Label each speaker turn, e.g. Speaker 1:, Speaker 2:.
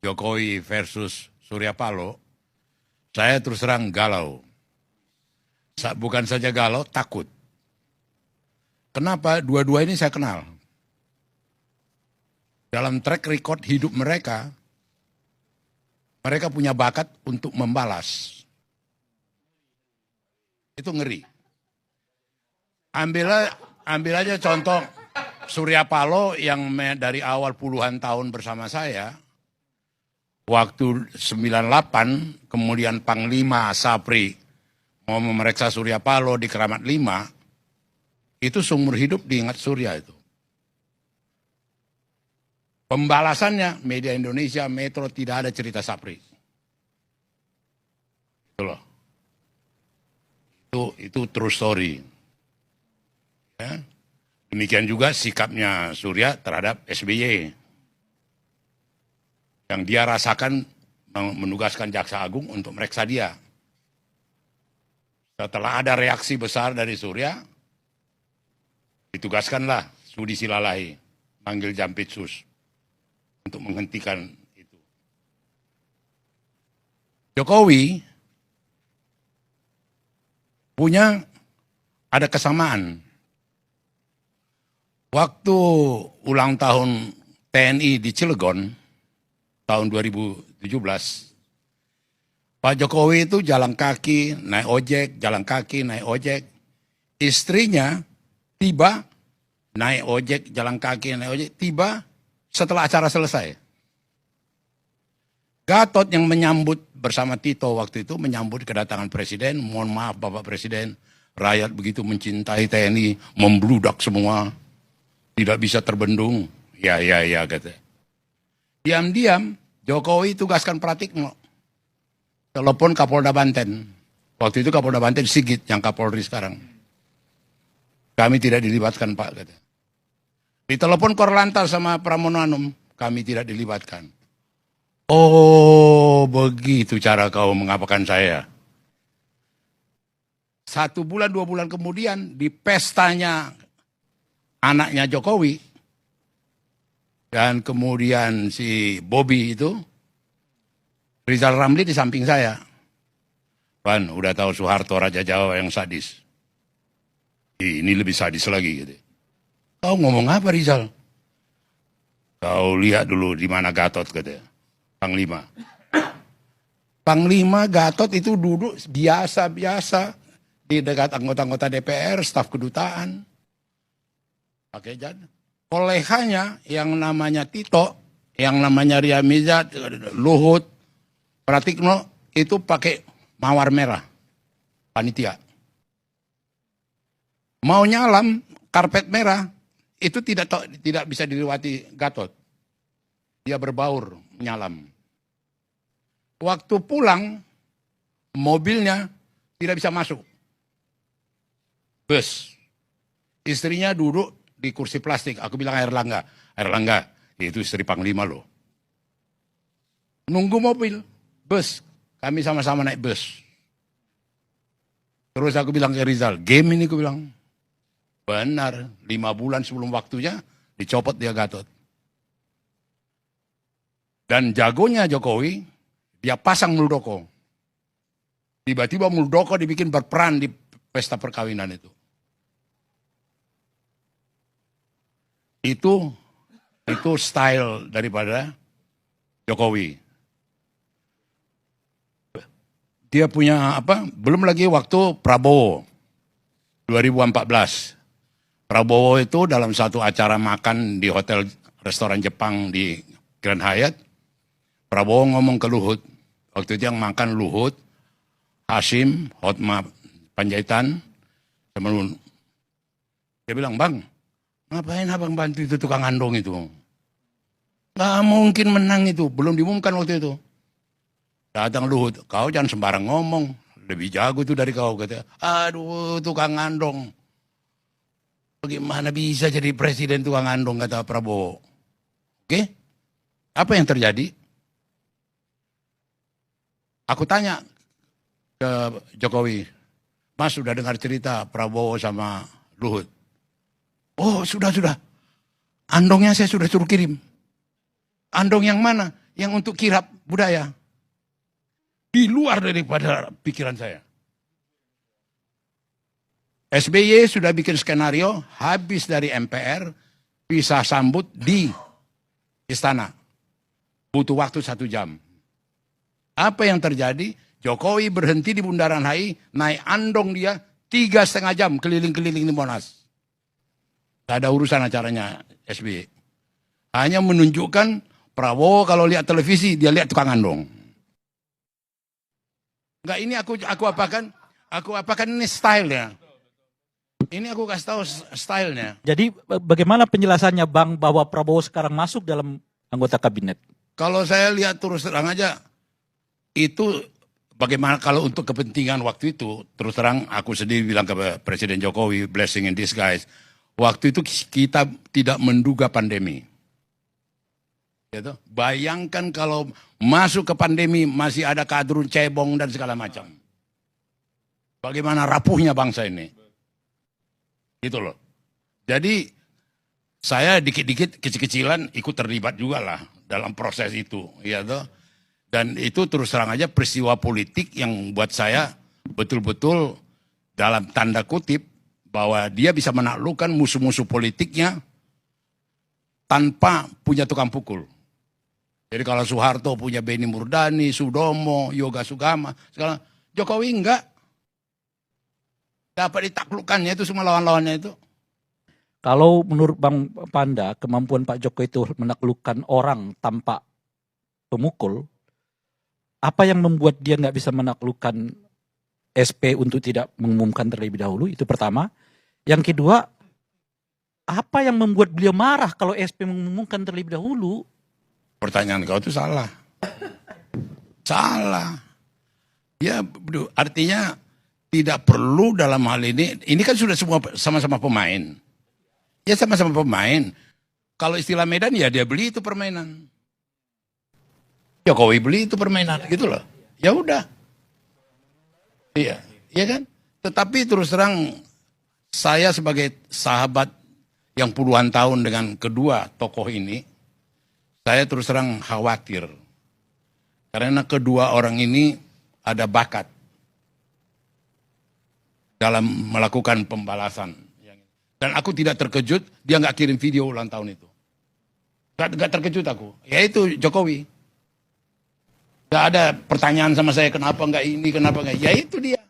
Speaker 1: Jokowi versus Surya Paloh, saya terus terang galau. Bukan saja galau, takut. Kenapa? Dua-dua ini saya kenal. Dalam track record hidup mereka punya bakat untuk membalas. Itu ngeri. Ambil aja contoh Surya Paloh yang dari awal puluhan tahun bersama saya, waktu 98, kemudian Panglima Sapri mau memeriksa Surya Paloh di Keramat 5, itu seumur hidup diingat Surya itu. Pembalasannya, media Indonesia, Metro, tidak ada cerita Sapri. Itu loh. Itu true story. Ya. Demikian juga sikapnya Surya terhadap SBY. Yang dia rasakan menugaskan Jaksa Agung untuk meriksa dia. Setelah ada reaksi besar dari Surya, ditugaskanlah Sudi Silalahi, manggil Jampitsus untuk menghentikan itu. Jokowi punya ada kesamaan. Waktu ulang tahun TNI di Cilegon, tahun 2017, Pak Jokowi itu jalan kaki, naik ojek, jalan kaki, naik ojek. Istrinya tiba, naik ojek, jalan kaki, naik ojek, tiba setelah acara selesai. Gatot yang menyambut bersama Tito waktu itu, menyambut kedatangan Presiden, mohon maaf Bapak Presiden, rakyat begitu mencintai TNI, membludak semua, tidak bisa terbendung. Ya, kata. Diam-diam, Jokowi tugaskan Pratikno. Telepon Kapolda Banten. Waktu itu Kapolda Banten Sigit, yang Kapolri sekarang. Kami tidak dilibatkan Pak, kata. Ditelepon Korlantas sama Pramono Anum, kami tidak dilibatkan. Oh, begitu cara kau mengapakan saya. 1 bulan, 2 bulan kemudian, di pestanya anaknya Jokowi, dan kemudian si Bobby itu, Rizal Ramli di samping saya. Pan, udah tahu Soeharto Raja Jawa yang sadis. Ini lebih sadis lagi gitu. Kau ngomong apa Rizal? Kau lihat dulu di mana Gatot katanya. Panglima. Panglima Gatot itu duduk biasa-biasa di dekat anggota-anggota DPR, staf kedutaan. Pakai jas. Koleganya yang namanya Tito, yang namanya Ria Mizat, Luhut, Pratikno itu pakai mawar merah, panitia. Mau nyalam karpet merah itu tidak bisa dilewati Gatot. Dia berbaur nyalam. Waktu pulang mobilnya tidak bisa masuk. Bus. Istrinya duduk di kursi plastik. Aku bilang Airlangga, itu istri Panglima loh. Nunggu mobil, bus. Kami sama-sama naik bus. Terus aku bilang ke Rizal, game ini aku bilang. Benar, 5 bulan sebelum waktunya dicopot dia Gatot. Dan jagonya Jokowi, dia pasang Muldoko. Tiba-tiba Muldoko dibikin berperan di pesta perkawinan itu. Itu style daripada Jokowi. Dia punya apa? Belum lagi waktu Prabowo 2014. Prabowo itu dalam satu acara makan di hotel restoran Jepang di Grand Hyatt, Prabowo ngomong ke Luhut. Waktu itu yang makan Luhut, Hasim, Hotma Panjaitan, sama Luhut. Dia bilang, Bang, ngapain abang bantu itu tukang andong itu? Nggak mungkin menang itu, belum diumumkan waktu itu. Datang Luhut, kau jangan sembarang ngomong, lebih jago itu dari kau. Kata, aduh tukang andong. Bagaimana bisa jadi presiden tukang andong, kata Prabowo. Oke, apa yang terjadi? Aku tanya ke Jokowi, Mas sudah dengar cerita Prabowo sama Luhut? Oh sudah. Andongnya saya sudah suruh kirim. Andong yang mana? yang untuk kirap budaya. Di luar daripada pikiran saya. SBY sudah bikin skenario, habis dari MPR, bisa sambut di istana. Butuh waktu 1 jam. Apa yang terjadi? Jokowi berhenti di Bundaran HI, naik andong dia 3,5 jam keliling-keliling di Monas. Tidak ada urusan acaranya SBY. Hanya menunjukkan Prabowo kalau lihat televisi, dia lihat tukang andong. Enggak, ini aku apakan ini stylenya. Ini aku kasih tahu stylenya.
Speaker 2: Jadi bagaimana penjelasannya Bang bahwa Prabowo sekarang masuk dalam anggota kabinet?
Speaker 1: Kalau saya lihat terus terang aja, itu bagaimana kalau untuk kepentingan waktu itu, terus terang aku sendiri bilang ke Presiden Jokowi, blessing in disguise. Waktu itu kita tidak menduga pandemi. Gitu. Bayangkan kalau masuk ke pandemi masih ada kadrun cebong dan segala macam. Bagaimana rapuhnya bangsa ini. Gitu loh. Jadi saya dikit-dikit kecil-kecilan ikut terlibat juga lah dalam proses itu. Ya toh. Dan itu terus terang aja peristiwa politik yang buat saya betul-betul dalam tanda kutip bahwa dia bisa menaklukkan musuh-musuh politiknya tanpa punya tukang pukul. Jadi kalau Soeharto punya Beni Murdani, Sudomo, Yoga Sugama, segala, Jokowi enggak. Dapat ditaklukkannya itu semua lawan-lawannya itu.
Speaker 2: Kalau menurut Bang Panda, kemampuan Pak Jokowi itu menaklukkan orang tanpa pemukul, apa yang membuat dia nggak bisa menaklukkan SP untuk tidak mengumumkan terlebih dahulu? Itu pertama. Yang kedua, apa yang membuat beliau marah kalau SP mengumumkan terlebih dahulu?
Speaker 1: Pertanyaan kau itu salah. Salah. Ya, artinya tidak perlu dalam hal ini kan sudah semua sama-sama pemain. Ya sama-sama pemain. Kalau istilah Medan ya dia beli itu permainan. Jokowi beli itu permainan gitu loh. Ya udah. Iya, iya kan? Tetapi terus terang saya sebagai sahabat yang puluhan tahun dengan kedua tokoh ini, saya terus terang khawatir. Karena kedua orang ini ada bakat dalam melakukan pembalasan. Dan aku tidak terkejut, dia nggak kirim video ulang tahun itu. Nggak terkejut aku. Ya itu Jokowi. Nggak ada pertanyaan sama saya, kenapa nggak ini, kenapa nggak. Ya itu dia.